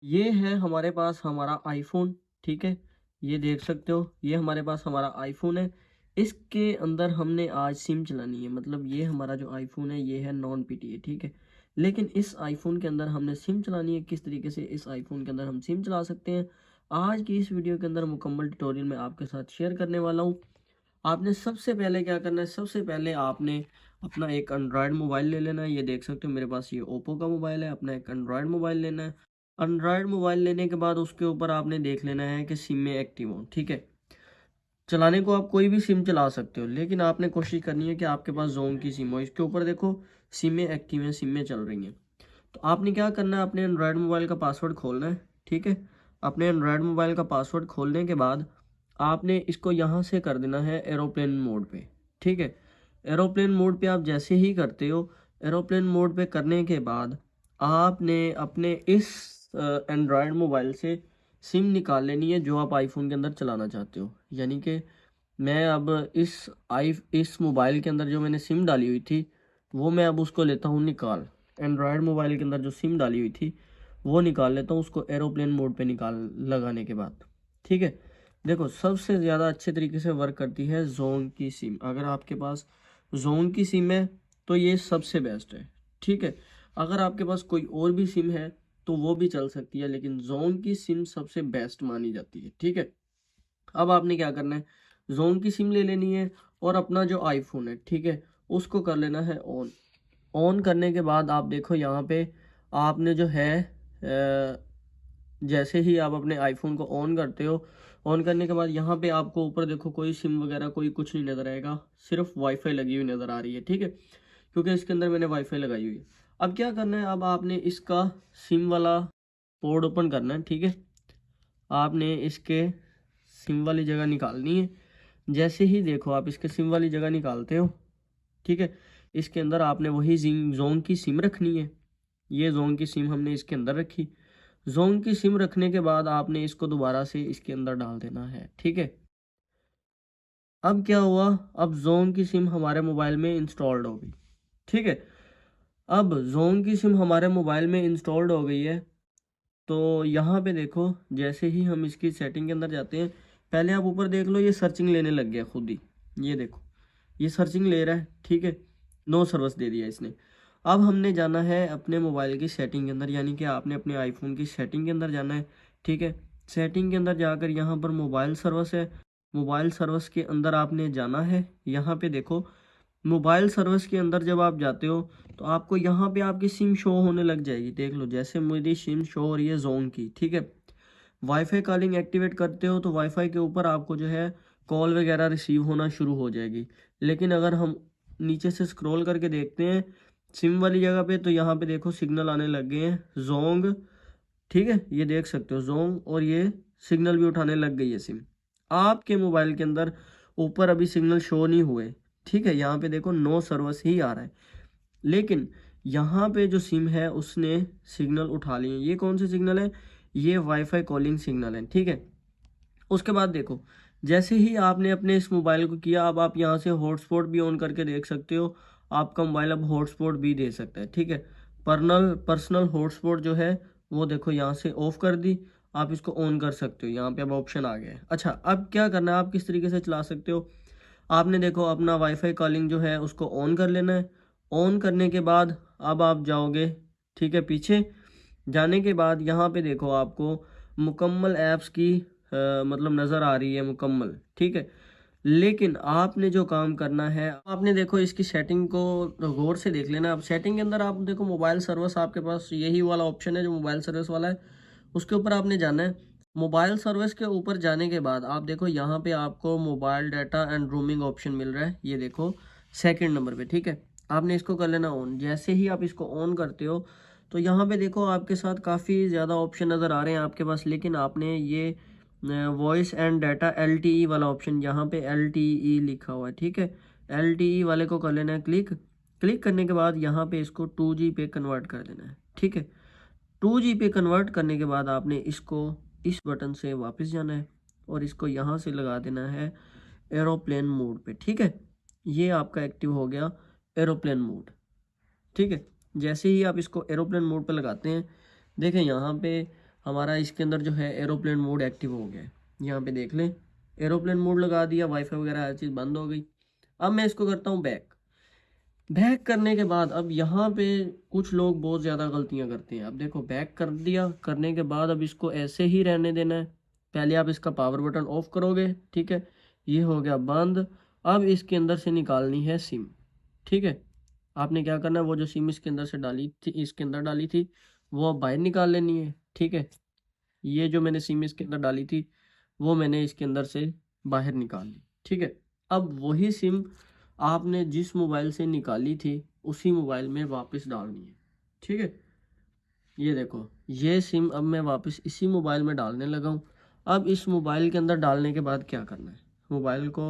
ये है हमारे पास हमारा आईफ़ोन, ठीक है? ये देख सकते हो, ये हमारे पास हमारा आईफ़ोन है। इसके अंदर हमने आज सिम चलानी है, मतलब ये हमारा जो आईफ़ोन है ये है नॉन पीटीए, ठीक है? लेकिन इस आईफ़ोन के अंदर हमने सिम चलानी है, किस तरीके से इस आईफ़ोन के अंदर हम सिम चला सकते हैं, आज की इस वीडियो के अंदर मुकम्मल ट्यूटोरियल मैं आपके साथ शेयर करने वाला हूँ। आपने सबसे पहले क्या करना है, सबसे पहले आपने अपना एक एंड्रॉयड मोबाइल ले लेना है। ये देख सकते हो मेरे पास ये ओप्पो का मोबाइल है, अपना एक एंड्रॉयड मोबाइल लेना है। एंड्रॉयड मोबाइल लेने के बाद उसके ऊपर आपने देख लेना है कि सिम में एक्टिव हो, ठीक है? चलाने को आप कोई भी सिम चला सकते हो, लेकिन आपने कोशिश करनी है कि आपके पास जोन की सिम हो। इसके ऊपर देखो सिमें एक्टिव हैं, सिमें चल रही हैं। तो आपने क्या करना है, अपने एंड्रॉयड मोबाइल का पासवर्ड खोलना है, ठीक है? अपने एंड्रॉयड मोबाइल का पासवर्ड खोलने के बाद आपने इसको यहाँ से कर देना है एरोप्लेन मोड पे, ठीक है? एरोप्लेन मोड पे आप जैसे ही करते हो, एरोप्लेन मोड पे करने के बाद आपने अपने इस एंड्रॉयड मोबाइल से सिम निकाल लेनी है जो आप आईफोन के अंदर चलाना चाहते हो। यानी कि मैं अब इस मोबाइल के अंदर जो मैंने सिम डाली हुई थी, वो मैं अब उसको लेता हूँ निकाल। एंड्रॉयड मोबाइल के अंदर जो सिम डाली हुई थी वो निकाल लेता हूँ, उसको एरोप्लेन मोड पे निकाल लगाने के बाद, ठीक है? देखो सबसे ज़्यादा अच्छे तरीके से वर्क करती है जोन की सिम। अगर आपके पास जोन की सिम है तो ये सबसे बेस्ट है, ठीक है? अगर आपके पास कोई और भी सिम है तो वो भी चल सकती है, लेकिन जोन की सिम सबसे बेस्ट मानी जाती है, ठीक है? अब आपने क्या करना है, जोन की सिम ले लेनी है और अपना जो आईफोन है, ठीक है, उसको कर लेना है ऑन। ऑन करने के बाद आप देखो यहाँ पे आपने जो है जैसे ही आप अपने आईफोन को ऑन करते हो, ऑन करने के बाद यहाँ पे आपको ऊपर देखो कोई सिम वगैरह कोई कुछ नहीं नज़र आएगा, सिर्फ वाईफाई लगी हुई नज़र आ रही है, ठीक है? क्योंकि इसके अंदर मैंने वाईफाई लगाई हुई है। अब क्या करना है, अब आपने इसका सिम वाला पोर्ट ओपन करना है, ठीक है? आपने इसके सिम वाली जगह निकालनी है। जैसे ही देखो आप इसके सिम वाली जगह निकालते हो, ठीक है, इसके अंदर आपने वही जोन की सिम रखनी है। ये जोन की सिम हमने इसके अंदर रखी। जोन की सिम रखने के बाद आपने इसको दोबारा से इसके अंदर डाल देना है, ठीक है? अब क्या हुआ, अब जोन की सिम हमारे मोबाइल में इंस्टॉल्ड हो गई, ठीक है? अब जोन की सिम हमारे मोबाइल में इंस्टॉल्ड हो गई है। तो यहाँ पे देखो जैसे ही हम इसकी सेटिंग के अंदर जाते हैं, पहले आप ऊपर देख लो ये सर्चिंग लेने लग गया खुद ही। ये देखो ये सर्चिंग ले रहा है, ठीक है? नो सर्विस दे दिया इसने। अब हमने जाना है अपने मोबाइल की सेटिंग के अंदर, यानी कि आपने अपने आईफोन की सेटिंग के अंदर जाना है, ठीक है? सेटिंग के अंदर जाकर यहाँ पर मोबाइल सर्विस है, मोबाइल सर्विस के अंदर आपने जाना है। यहाँ पे देखो मोबाइल सर्विस के अंदर जब आप जाते हो तो आपको यहाँ पे आपकी सिम शो होने लग जाएगी। देख लो जैसे मेरी सिम शो हो रही है जोन की, ठीक है? वाईफाई कॉलिंग एक्टिवेट करते हो तो वाईफाई के ऊपर आपको जो है कॉल वगैरह रिसीव होना शुरू हो जाएगी। लेकिन अगर हम नीचे से स्क्रॉल करके देखते हैं सिम वाली जगह पे, तो यहाँ पे देखो सिग्नल आने लग गए हैं जोंग, ठीक है? ये देख सकते हो जोंग, और ये सिग्नल भी उठाने लग गई है सिम। आपके मोबाइल के अंदर ऊपर अभी सिग्नल शो नहीं हुए, ठीक है? यहाँ पे देखो नो सर्विस ही आ रहा है, लेकिन यहाँ पे जो सिम है उसने सिग्नल उठा लिए। ये कौन से सिग्नल है, ये वाईफाई कॉलिंग सिग्नल है, ठीक है? उसके बाद देखो जैसे ही आपने अपने इस मोबाइल को किया, अब आप यहाँ से हॉटस्पॉट भी ऑन करके देख सकते हो। आपका मोबाइल अब हॉटस्पॉट भी दे सकता है, ठीक है? पर्सनल हॉटस्पॉट जो है वो देखो यहाँ से ऑफ कर दी, आप इसको ऑन कर सकते हो। यहाँ पे अब ऑप्शन आ गया है। अच्छा अब क्या करना है, आप किस तरीके से चला सकते हो, आपने देखो अपना वाईफाई कॉलिंग जो है उसको ऑन कर लेना है। ऑन करने के बाद अब आप जाओगे, ठीक है, पीछे जाने के बाद यहाँ पे देखो आपको मुकम्मल ऐप्स की मतलब नज़र आ रही है मुकम्मल, ठीक है? लेकिन आपने जो काम करना है, आपने देखो इसकी सेटिंग को गौर से देख लेना। अब सेटिंग के अंदर आप देखो मोबाइल सर्विस, आपके पास यही वाला ऑप्शन है जो मोबाइल सर्विस वाला है, उसके ऊपर आपने जाना है। मोबाइल सर्विस के ऊपर जाने के बाद आप देखो यहाँ पे आपको mobile data and roaming option मिल रहा है, ये देखो सेकंड नंबर पे, ठीक है? आपने इसको कर लेना ऑन। जैसे ही आप इसको ऑन करते हो तो यहाँ पे देखो आपके साथ काफ़ी ज़्यादा ऑप्शन नज़र आ रहे हैं आपके पास, लेकिन आपने ये वॉइस एंड डाटा LTE वाला ऑप्शन, यहाँ पे LTE लिखा हुआ है, ठीक है? LTE वाले को कर लेना है क्लिक। क्लिक करने के बाद यहाँ पे इसको 2G पे कन्वर्ट कर देना है, ठीक है? 2G पे कन्वर्ट करने के बाद आपने इसको इस बटन से वापस जाना है और इसको यहाँ से लगा देना है एरोप्लेन मोड पे, ठीक है? ये आपका एक्टिव हो गया एरोप्लेन मोड, ठीक है? जैसे ही आप इसको एरोप्लेन मोड पे लगाते हैं, देखें यहाँ पे हमारा इसके अंदर जो है एरोप्लेन मोड एक्टिव हो गया है। यहाँ पे देख लें, एरोप्लेन मोड लगा दिया, वाईफाई वगैरह हर चीज़ बंद हो गई। अब मैं इसको करता हूँ बैक। बैक करने के बाद अब यहाँ पे कुछ लोग बहुत ज़्यादा गलतियाँ करते हैं। अब देखो, बैक कर दिया, करने के बाद अब इसको ऐसे ही रहने देना है। पहले आप इसका पावर बटन ऑफ करोगे, ठीक है, ये हो गया बंद। अब इसके अंदर से निकालनी है सिम, ठीक है। आपने क्या करना है, वो जो सिम इसके अंदर से डाली थी, इसके अंदर डाली थी, वो अब बाहर निकाल लेनी है, ठीक है। ये जो मैंने सिम इसके अंदर डाली थी, वो मैंने इसके अंदर से बाहर निकाल ली, ठीक है। अब वही सिम आपने जिस मोबाइल से निकाली थी उसी मोबाइल में वापस डालनी है, ठीक है। ये देखो, ये सिम अब मैं वापस इसी मोबाइल में डालने लगा हूँ। अब इस मोबाइल के अंदर डालने के बाद क्या करना है, मोबाइल को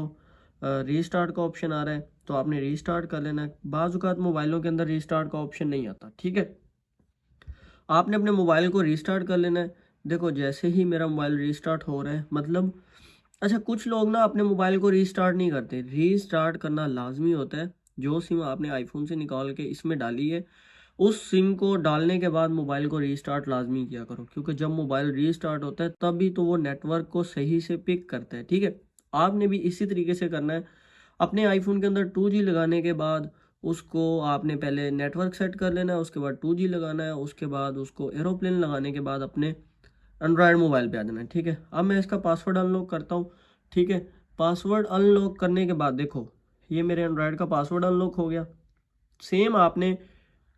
रीस्टार्ट का ऑप्शन आ रहा है, तो आपने रीस्टार्ट कर लेना है। बाज़ औक़ात मोबाइलों के अंदर रीस्टार्ट का ऑप्शन नहीं आता, ठीक है। आपने अपने मोबाइल को रीस्टार्ट कर लेना है। देखो, जैसे ही मेरा मोबाइल रीस्टार्ट हो रहा है, मतलब अच्छा, कुछ लोग ना अपने मोबाइल को रीस्टार्ट नहीं करते। रीस्टार्ट करना लाजमी होता है। जो सिम आपने आईफोन से निकाल के इसमें डाली है, उस सिम को डालने के बाद मोबाइल को रीस्टार्ट लाजमी किया करो, क्योंकि जब मोबाइल रीस्टार्ट होता है तभी तो वो नेटवर्क को सही से पिक करता है, ठीक है। आपने भी इसी तरीके से करना है। अपने आईफोन के अंदर 2G लगाने के बाद उसको आपने पहले नेटवर्क सेट कर लेना है, उसके बाद 2G लगाना है, उसके बाद उसको एरोप्लेन लगाने के बाद अपने एंड्रॉयड मोबाइल पे आ जाना है, ठीक है। अब मैं इसका पासवर्ड अनलॉक करता हूँ, ठीक है। पासवर्ड अनलॉक करने के बाद देखो, ये मेरे एंड्रॉयड का पासवर्ड अनलॉक हो गया। सेम आपने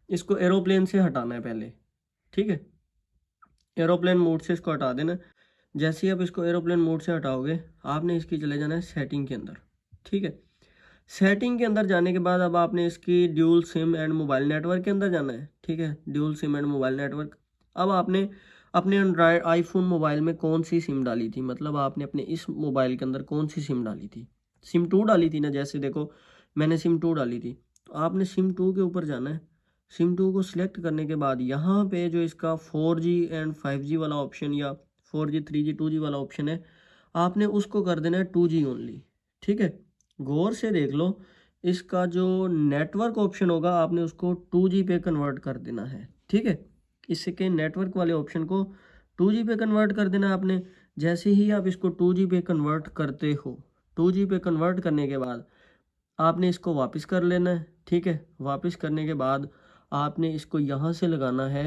इसको एरोप्लेन से हटाना है पहले, ठीक है। एरोप्लेन मोड से इसको हटा देना। जैसे ही आप इसको एरोप्लेन मोड से हटाओगे, आपने इसकी चले जाना है सेटिंग के अंदर, ठीक है। सेटिंग के अंदर जाने के बाद अब आपने इसकी dual SIM and mobile network के अंदर जाना है, ठीक है। Dual SIM and mobile network. अब आपने अपने एंड्रॉयड आईफोन मोबाइल में कौन सी सिम डाली थी, मतलब आपने अपने इस मोबाइल के अंदर कौन सी सिम डाली थी, सिम 2 डाली थी ना। जैसे देखो, मैंने सिम 2 डाली थी, तो आपने सिम 2 के ऊपर जाना है। सिम 2 को सिलेक्ट करने के बाद यहाँ पे जो इसका 4G एंड 5G वाला ऑप्शन या 4G 3G 2G वाला ऑप्शन है, आपने उसको कर देना है 2G ओनली, ठीक है। गौर से देख लो, इसका जो नेटवर्क ऑप्शन होगा आपने उसको 2G पे कन्वर्ट कर देना है, ठीक है। इसके नेटवर्क वाले ऑप्शन को 2G पे कन्वर्ट कर देना है आपने। जैसे ही आप इसको 2G पे कन्वर्ट करते हो, 2G पे कन्वर्ट करने के बाद आपने इसको वापस कर लेना है, ठीक है। वापस करने के बाद आपने इसको यहाँ से लगाना है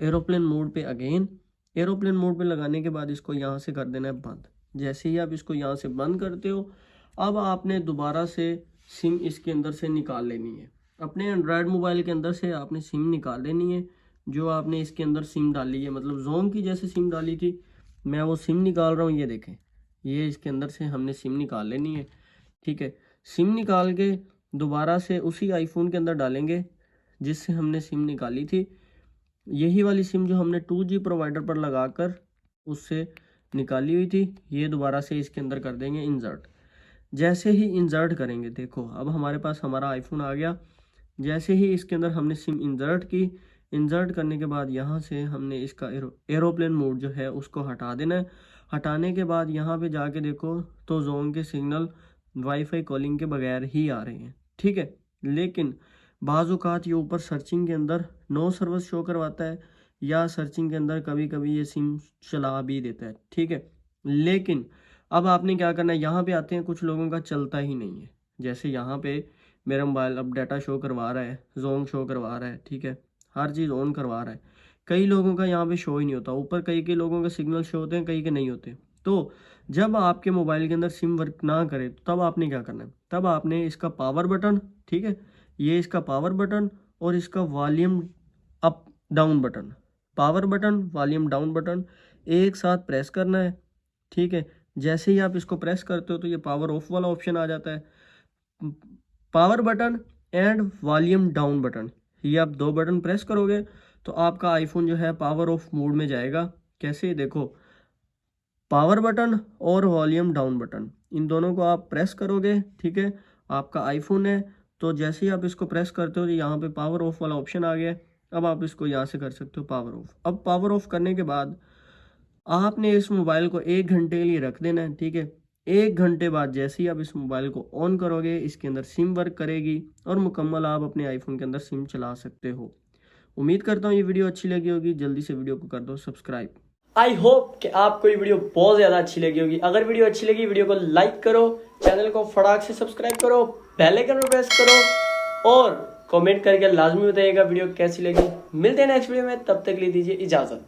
एरोप्लेन मोड पे अगेन। एरोप्लेन मोड पे लगाने के बाद इसको यहाँ से कर देना है बंद। जैसे ही आप इसको यहाँ से बंद करते हो, अब आपने दोबारा से सिम इसके अंदर से निकाल लेनी है। अपने एंड्रॉयड मोबाइल के अंदर से आपने सिम निकाल लेनी है, जो आपने इसके अंदर सिम डाली है, मतलब जोम की जैसे सिम डाली थी, मैं वो सिम निकाल रहा हूँ। ये देखें, ये इसके अंदर से हमने सिम निकाल लेनी है, ठीक है। सिम निकाल के दोबारा से उसी आईफोन के अंदर डालेंगे जिससे हमने सिम निकाली थी। यही वाली सिम जो हमने 2G प्रोवाइडर पर लगाकर उससे निकाली हुई थी, ये दोबारा से इसके अंदर कर देंगे इंसर्ट। जैसे ही इंसर्ट करेंगे, देखो अब हमारे पास हमारा आईफोन आ गया। जैसे ही इसके अंदर हमने सिम इंसर्ट की, इंसर्ट करने के बाद यहाँ से हमने इसका एरोप्लेन मोड जो है उसको हटा देना है। हटाने के बाद यहाँ पे जाके देखो तो जोन के सिग्नल वाईफाई कॉलिंग के बगैर ही आ रहे हैं, ठीक है। लेकिन बाज़ औक़ात ये ऊपर सर्चिंग के अंदर नो सर्विस शो करवाता है, या सर्चिंग के अंदर कभी कभी ये सिम चला भी देता है, ठीक है। लेकिन अब आपने क्या करना है, यहाँ पे आते हैं, कुछ लोगों का चलता ही नहीं है। जैसे यहाँ पे मेरा मोबाइल अब डाटा शो करवा रहा है, जोन शो करवा रहा है, ठीक है, हर चीज़ ऑन करवा रहा है। कई लोगों का यहाँ पे शो ही नहीं होता, ऊपर कई कई लोगों के सिग्नल शो होते हैं, कई के नहीं होते। तो जब आपके मोबाइल के अंदर सिम वर्क ना करे, तो तब आपने क्या करना है, तब आपने इसका पावर बटन, ठीक है, ये इसका पावर बटन और इसका volume up down button, power button volume down button एक साथ प्रेस करना है, ठीक है। जैसे ही आप इसको प्रेस करते हो तो ये पावर ऑफ वाला ऑप्शन आ जाता है। Power button and volume down button, ये आप दो बटन प्रेस करोगे तो आपका आईफोन जो है पावर ऑफ मोड में जाएगा। कैसे, देखो, पावर बटन और वॉल्यूम डाउन बटन, इन दोनों को आप प्रेस करोगे, ठीक है। आपका आईफोन है, तो जैसे ही आप इसको प्रेस करते हो तो यहाँ पे पावर ऑफ वाला ऑप्शन आ गया। अब आप इसको यहाँ से कर सकते हो पावर ऑफ। अब पावर ऑफ करने के बाद आपने इस मोबाइल को 1 घंटे के लिए रख देना है, ठीक है। 1 घंटे बाद जैसे ही आप इस मोबाइल को ऑन करोगे, इसके अंदर सिम वर्क करेगी और मुकम्मल आप अपने आईफोन के अंदर सिम चला सकते हो। उम्मीद करता हूँ ये वीडियो अच्छी लगी होगी, जल्दी से वीडियो को कर दो सब्सक्राइब। आई होप कि आपको ये वीडियो बहुत ज़्यादा अच्छी लगी होगी। अगर वीडियो अच्छी लगी वीडियो को लाइक करो, चैनल को फटाक से सब्सक्राइब करो, बेल आइकन प्रेस करो और कमेंट करके लाजमी बताइएगा वीडियो कैसी लगी। मिलते हैं नेक्स्ट वीडियो में, तब तक ले दीजिए इजाज़त।